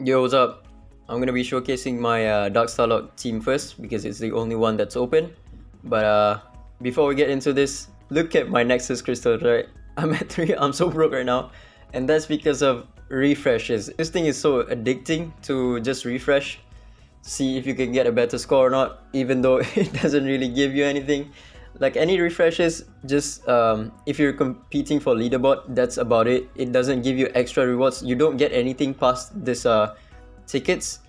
Yo, what's up? I'm gonna be showcasing my Dark Starlock team first because it's the only one that's open. But before we get into this, look at my Nexus crystals, right? I'm at 3, I'm so broke right now. And that's because of refreshes. This thing is so addicting to just refresh, see if you can get a better score or not, even though it doesn't really give you anything. Like any refreshes, just if you're competing for leaderboard, that's about it. It doesn't give you extra rewards. You don't get anything past this tickets.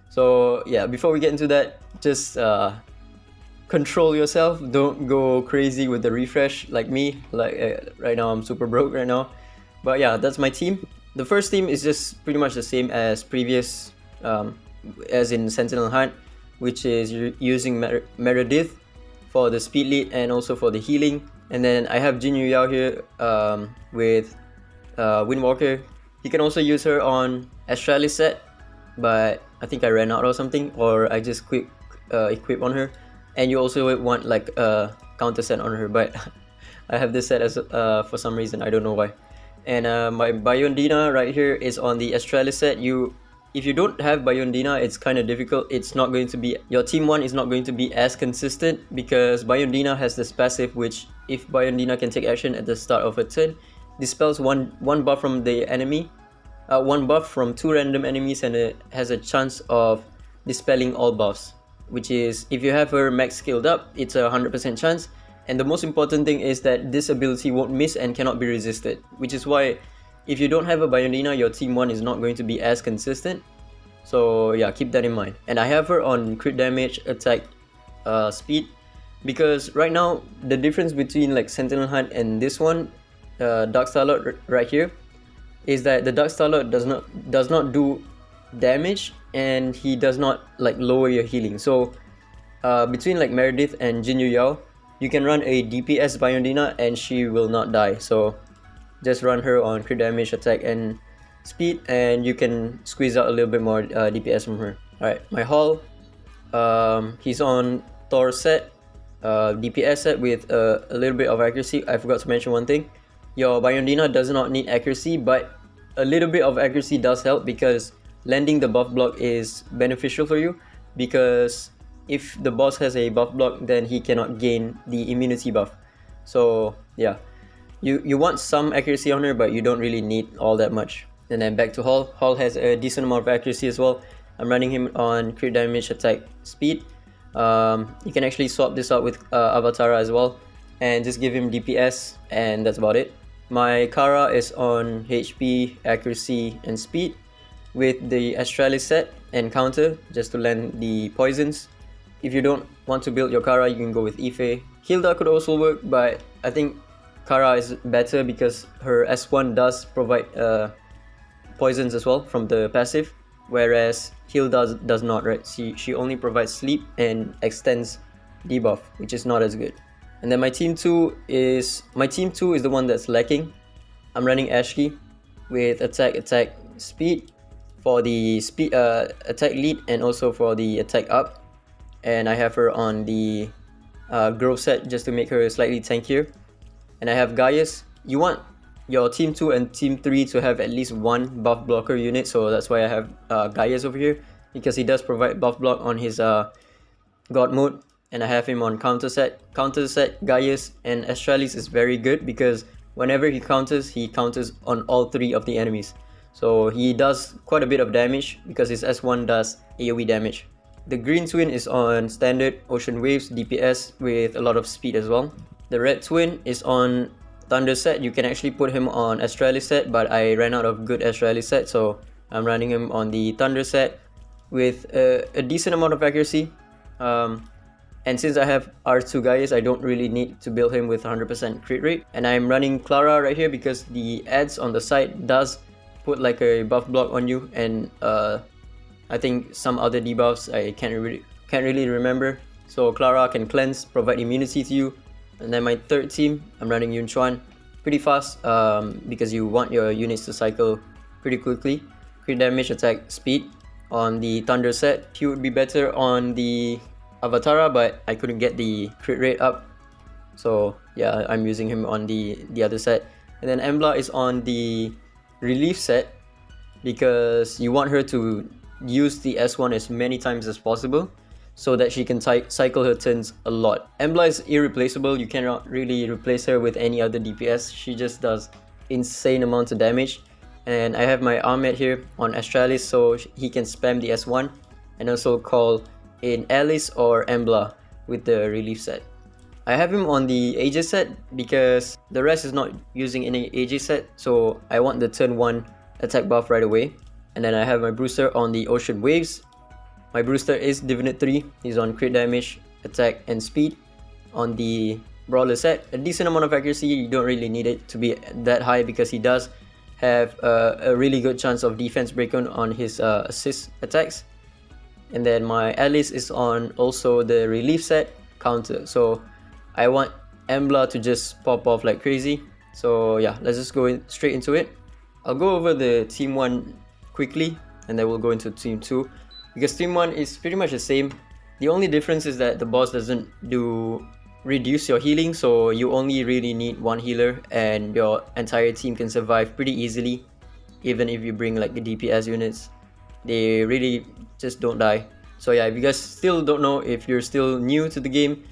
So yeah, before we get into that, just control yourself. Don't go crazy with the refresh like me. Like right now, I'm super broke right now. But yeah, that's my team. The first team is just pretty much the same as previous, as in Sentinel Hunt, which is using Meredith for the speed lead and also for the healing. And then I have Jin Yu Yao here with Windwalker. He can also use her on Astralis set, but I think I ran out or something, or I just quick equip on her. And you also want like a counter set on her, but I have this set as for some reason, I don't know why. And my Biondina right here is on the Astralis set. If you don't have Biondina, it's kind of difficult. It's not going to be, your team 1 is not going to be as consistent because Biondina has this passive which, if Biondina can take action at the start of a turn, dispels one buff from the enemy, one buff from 2 random enemies, and it has a chance of dispelling all buffs, which is, if you have her max skilled up, it's a 100% chance. And the most important thing is that this ability won't miss and cannot be resisted, which is why if you don't have a Biondina, your team 1 is not going to be as consistent. So yeah, keep that in mind. And I have her on crit damage, attack, speed, because right now the difference between like Sentinel Hunt and this one, Dark Starlord right here, is that the Dark Starlord does not do damage, and he does not like lower your healing. So between like Meredith and Jin Yu Yao, you can run a DPS Biondina and she will not die. So just run her on crit damage, attack, and speed, and you can squeeze out a little bit more DPS from her. Alright, my Hall, he's on Thor set, DPS set with a little bit of accuracy. I forgot to mention one thing. Your Biondina does not need accuracy, but a little bit of accuracy does help because landing the buff block is beneficial for you, because if the boss has a buff block, then he cannot gain the immunity buff. So yeah, you want some accuracy on her, but you don't really need all that much. And then back to Hall. Hall has a decent amount of accuracy as well. I'm running him on crit damage, attack, speed. You can actually swap this out with Avatara as well and just give him DPS, and that's about it. My Kara is on HP, accuracy, and speed with the Astralis set and counter just to land the poisons. If you don't want to build your Kara, you can go with Ife. Hilda could also work, but I think Kara is better because her S1 does provide poisons as well from the passive, whereas Hilda does not, right? She only provides sleep and extends debuff, which is not as good. And then my team 2 is the one that's lacking. I'm running Ashki with attack, speed for the speed attack lead and also for the attack up. And I have her on the growth set just to make her slightly tankier. And I have Ggez. You want your team 2 and team 3 to have at least one buff blocker unit, so that's why I have Ggez over here, because he does provide buff block on his god mode. And I have him on counter set. Ggez and Astralis is very good because whenever he counters on all 3 of the enemies. So he does quite a bit of damage because his S1 does AoE damage. The green twin is on standard Ocean Waves DPS with a lot of speed as well. The red twin is on Thunder set. You can actually put him on Astralis set, but I ran out of good Astralis set, so I'm running him on the Thunder set with a decent amount of accuracy. And since I have R2 Ggez, I don't really need to build him with 100% crit rate. And I'm running Clara right here because the ads on the side does put like a buff block on you, and I think some other debuffs I can't really remember. So Clara can cleanse, provide immunity to you. And then my third team, I'm running Yun Chuan pretty fast because you want your units to cycle pretty quickly. Crit damage, attack, speed on the Thunder set. He would be better on the Avatara, but I couldn't get the crit rate up. So yeah, I'm using him on the other set. And then Embla is on the relief set. because you want her to use the S1 as many times as possible so that she can cycle her turns a lot. Embla is irreplaceable. You cannot really replace her with any other DPS. She just does insane amounts of damage. And I have my Ahmed here on Astralis, so he can spam the S1 and also call in Alice or Embla with the relief set. I have him on the Ggez set because the rest is not using any Ggez set, so I want the turn 1 attack buff right away. And then I have my Brewster on the Ocean Waves. My Brewster is Divinate 3, he's on crit damage, attack and speed. On the Brawler set, a decent amount of accuracy. You don't really need it to be that high because he does have a really good chance of defense break on his assist attacks. And then my Alice is on also the relief set counter, so I want Embla to just pop off like crazy. So yeah, let's just go straight into it. I'll go over the team 1 quickly and then we'll go into team 2 because team 1 is pretty much the same. The only difference is that the boss doesn't reduce your healing, so you only really need 1 healer and your entire team can survive pretty easily. Even if you bring like the DPS units, they really just don't die. So yeah, if you guys still don't know, if you're still new to the game,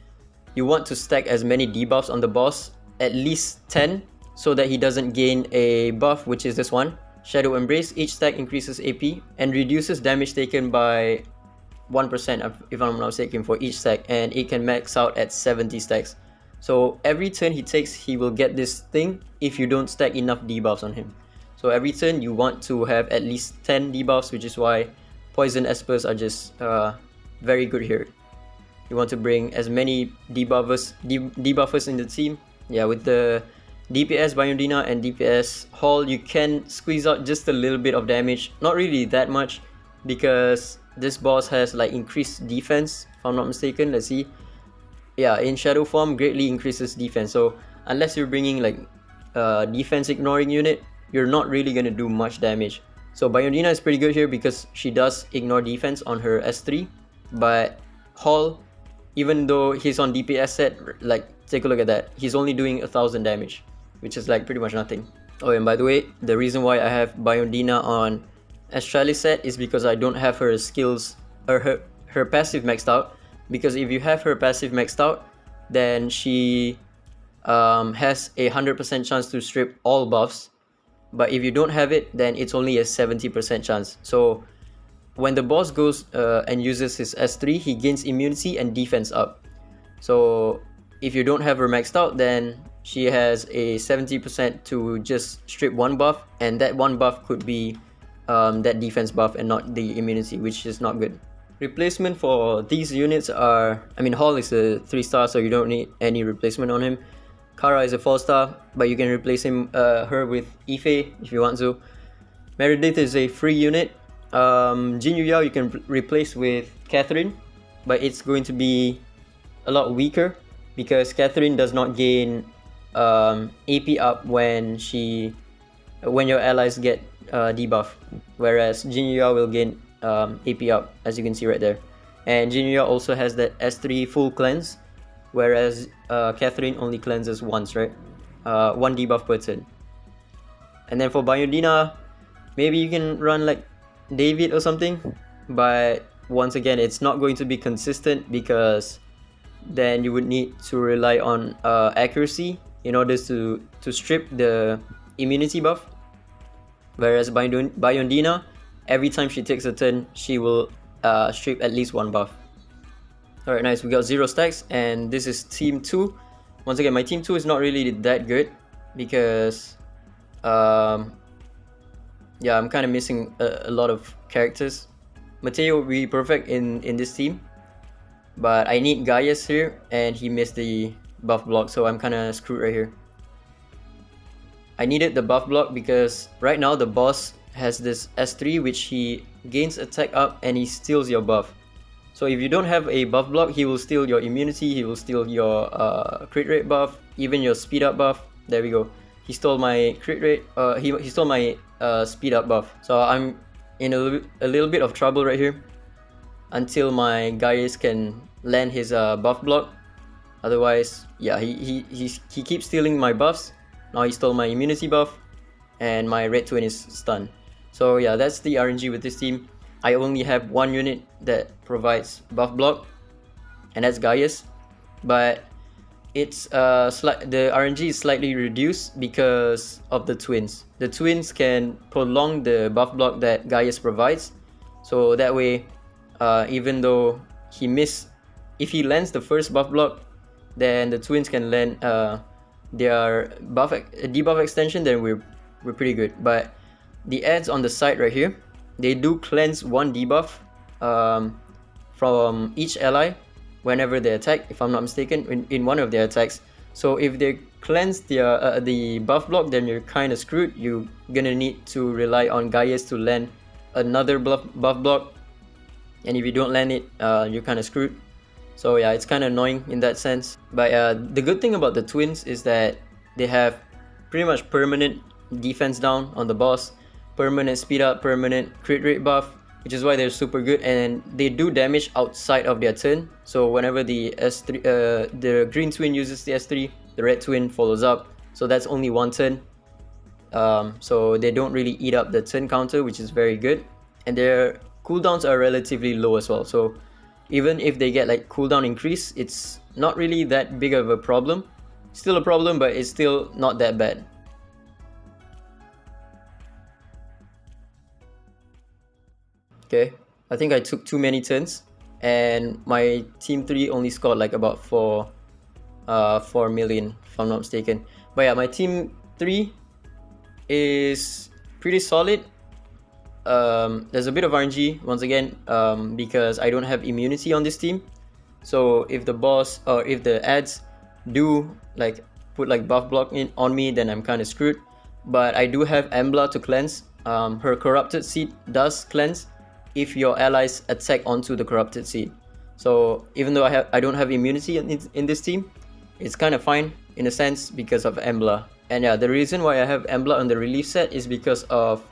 you want to stack as many debuffs on the boss, at least 10, so that he doesn't gain a buff, which is this one, Shadow Embrace. Each stack increases AP and reduces damage taken by 1%, if I'm not mistaken, for each stack, and it can max out at 70 stacks. So every turn he takes, he will get this thing if you don't stack enough debuffs on him. So every turn you want to have at least 10 debuffs, which is why Poison Espers are just very good here. You want to bring as many debuffers in the team. Yeah, with the DPS Biondina and DPS Hall, you can squeeze out just a little bit of damage. Not really that much because this boss has like increased defense, if I'm not mistaken. Let's see. Yeah, in shadow form, greatly increases defense. So unless you're bringing like defense ignoring unit, you're not really gonna do much damage. So Biondina is pretty good here because she does ignore defense on her S3, but Hall, even though he's on DPS set, like take a look at that, he's only doing 1000 damage, which is like pretty much nothing. Oh, and by the way, the reason why I have Biondina on Astralis set is because I don't have her skills or her passive maxed out, because if you have her passive maxed out, then she has a 100% chance to strip all buffs, but if you don't have it, then it's only a 70% chance. So when the boss goes and uses his S3, he gains immunity and defense up. So if you don't have her maxed out, then she has a 70% to just strip 1 buff, and that 1 buff could be that defense buff and not the immunity, which is not good. Replacement for these units are, I mean, Hall is a 3-star, so you don't need any replacement on him. Kara is a 4-star, but you can replace her with Ife if you want to. Meredith is a free unit. Jin Yu Yao you can replace with Catherine, but it's going to be a lot weaker because Catherine does not gain AP up when your allies get debuff, whereas Jin Yu Yao will gain AP up, as you can see right there. And Jin Yu Yao also has that S3 full cleanse, whereas Catherine only cleanses once, right? 1 debuff per turn. And then for Biondina, maybe you can run like David or something, but once again, it's not going to be consistent because then you would need to rely on accuracy in order to strip the immunity buff. Whereas Biondina, every time she takes a turn, she will strip at least 1 buff. Alright, nice. We got 0 stacks, and this is team 2. Once again, my team 2 is not really that good because yeah, I'm kind of missing a lot of characters. Mateo will be perfect in this team, but I need Ggez here, and he missed the buff block, so I'm kind of screwed right here. I needed the buff block because right now the boss has this S3 which he gains attack up and he steals your buff. So if you don't have a buff block, he will steal your immunity, he will steal your crit rate buff, even your speed up buff. There we go. He stole my crit rate, he stole my speed up buff. So I'm in a little bit of trouble right here until my Ggez can land his buff block. Otherwise, yeah, he keeps stealing my buffs. Now he stole my immunity buff and my red twin is stunned. So yeah, that's the RNG with this team. I only have one unit that provides buff block, and that's Ggez. But it's the RNG is slightly reduced because of the twins. The twins can prolong the buff block that Ggez provides. So that way, even though if he lands the first buff block, then the twins can land their debuff extension, then we're pretty good. But the ads on the side right here, they do cleanse one debuff from each ally whenever they attack, if I'm not mistaken, in one of their attacks. So if they cleanse the buff block, then you're kind of screwed. You're gonna need to rely on Ggez to land another buff block, and if you don't land it, you're kind of screwed. So yeah, it's kind of annoying in that sense. But the good thing about the twins is that they have pretty much permanent defense down on the boss, permanent speed up, permanent crit rate buff, which is why they're super good, and they do damage outside of their turn. So whenever the the green twin uses the S3, the red twin follows up. So that's only one turn. So they don't really eat up the turn counter, which is very good. And their cooldowns are relatively low as well. So even if they get like cooldown increase, it's not really that big of a problem. Still a problem, but it's still not that bad. Okay, I think I took too many turns, and my team 3 only scored like about 4 million, if I'm not mistaken. But yeah, my team 3 is pretty solid. There's a bit of RNG once again, because I don't have immunity on this team. So if the boss or if the ads do like put like buff block on me, then I'm kind of screwed. But I do have Embla to cleanse. Her corrupted seed does cleanse if your allies attack onto the corrupted seed. So even though I don't have immunity in this team, it's kind of fine in a sense because of Embla. And yeah, the reason why I have Embla on the relief set is because of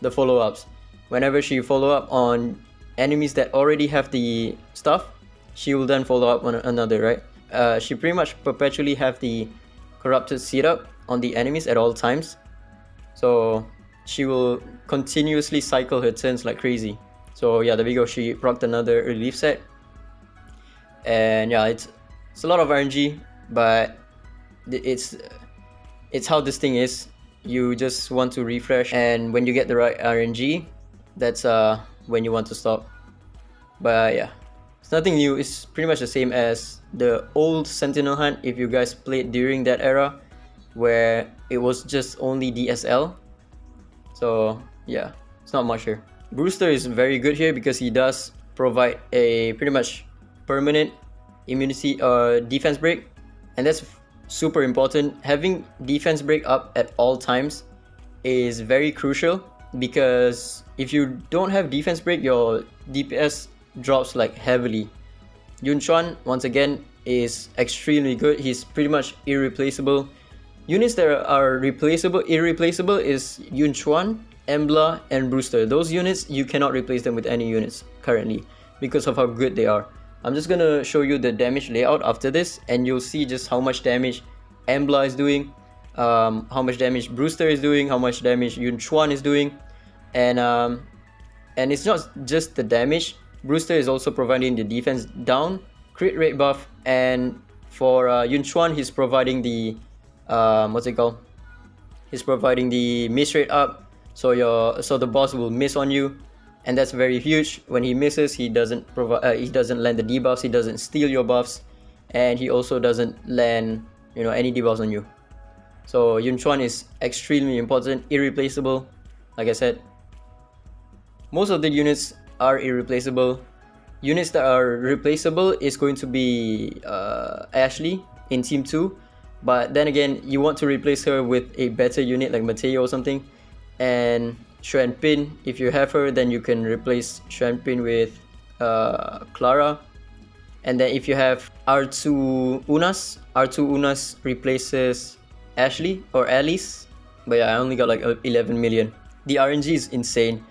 the follow-ups. Whenever she follow up on enemies that already have the stuff, she will then follow up on another, right? She pretty much perpetually have the corrupted seed up on the enemies at all times. So she will continuously cycle her turns like crazy. So yeah, there we go. She procced another relief set, and yeah, it's a lot of RNG, but it's how this thing is. You just want to refresh, and when you get the right RNG, that's when you want to stop. But yeah, it's nothing new. It's pretty much the same as the old Sentinel Hunt, if you guys played during that era where it was just only DSL. So yeah, it's not much here. Brewster is very good here because he does provide a pretty much permanent immunity defense break, and that's super important. Having defense break up at all times is very crucial, because if you don't have defense break, your DPS drops like heavily. Yunchuan once again is extremely good. He's pretty much irreplaceable. Units that are irreplaceable is Yunchuan, Embla, and Brewster. Those units, you cannot replace them with any units currently because of how good they are. I'm just gonna show you the damage layout after this, and you'll see just how much damage Embla is doing, how much damage Brewster is doing, how much damage Yunchuan is doing, and it's not just the damage. Brewster is also providing the defense down, crit rate buff, and for Yunchuan, he's providing the what's it called? He's providing the miss rate up. So the boss will miss on you, and that's very huge. When he misses, he doesn't land the debuffs, he doesn't steal your buffs, and he also doesn't land any debuffs on you. So Yunchuan is extremely important, irreplaceable. Like I said, most of the units are irreplaceable. Units that are replaceable is going to be Ashley in Team 2, but then again, you want to replace her with a better unit like Mateo or something. And Xuan Pin, if you have her, then you can replace Xuan Pin with Clara. And then if you have R2 Unas replaces Ashley or Alice. But yeah, I only got like 11 million. The RNG is insane.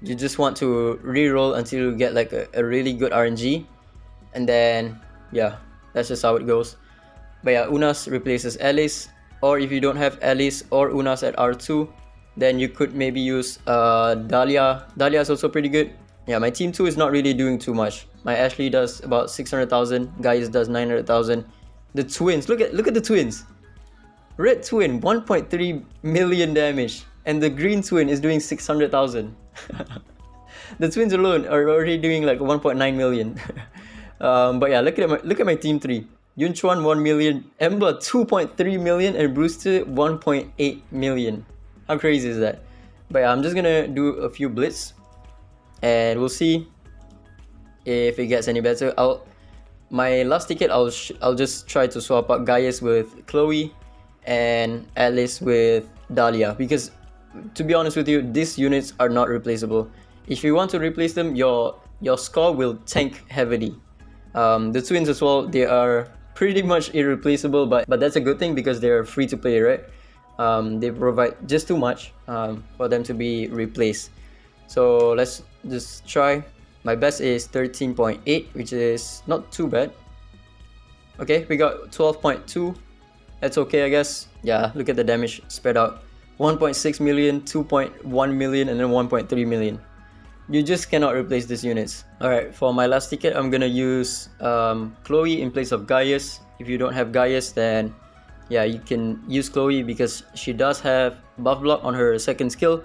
You just want to reroll until you get like a really good RNG, and then yeah, that's just how it goes. But yeah, Unas replaces Alice, or if you don't have Alice or Unas at R2, Then you could maybe use Dahlia. Dahlia is also pretty good. Yeah, my team 2 is not really doing too much. My Ashley does about 600,000. Ggez does 900,000. The twins, look at the twins. Red twin 1.3 million damage, and the green twin is doing 600,000. The twins alone are already doing like 1.9 million. But yeah, look at my team 3. Yunchuan 1 million, Ember 2.3 million, and Brewster 1.8 million. How crazy is that? But yeah, I'm just gonna do a few blitz, and we'll see if it gets any better. My last ticket, I'll just try to swap out Ggez with Chloe and Alice with Dahlia, because to be honest with you, these units are not replaceable. If you want to replace them, your score will tank heavily. The twins as well, they are pretty much irreplaceable, but that's a good thing because they're free to play, right? They provide just too much for them to be replaced. So let's just try. My best is 13.8, which is not too bad. Okay, we got 12.2. That's okay, I guess. Yeah, look at the damage spread out. 1.6 million, 2.1 million, and then 1.3 million. You just cannot replace these units. Alright, for my last ticket, I'm gonna use Chloe in place of Ggez. If you don't have Ggez, then yeah, you can use Chloe because she does have buff block on her second skill.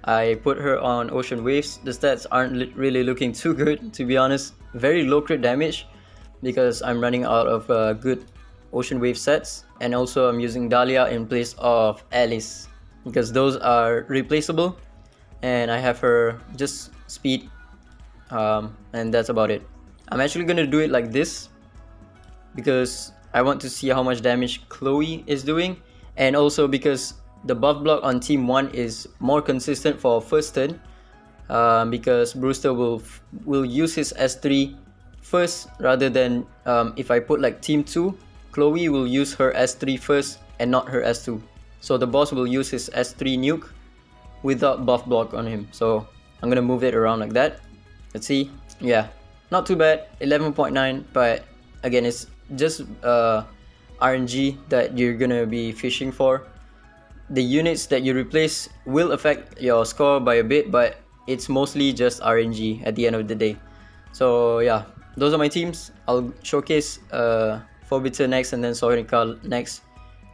I put her on Ocean Waves. The stats aren't really looking too good, to be honest. Very low crit damage because I'm running out of good Ocean Wave sets. And also I'm using Dahlia in place of Alice because those are replaceable. And I have her just speed, and that's about it. I'm actually gonna do it like this because I want to see how much damage Chloe is doing, and also because the buff block on team 1 is more consistent for first turn, because Brewster will use his S3 first rather than if I put like team 2, Chloe will use her S3 first and not her S2. So the boss will use his S3 nuke without buff block on him. So I'm gonna move it around like that. Let's see. Yeah, not too bad. 11.9, but again, it's just RNG that you're gonna be fishing for. The units that you replace will affect your score by a bit, but it's mostly just RNG at the end of the day. So yeah, those are my teams. I'll showcase Forbiter next and then Sonica next.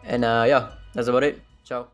And yeah, that's about it. Ciao.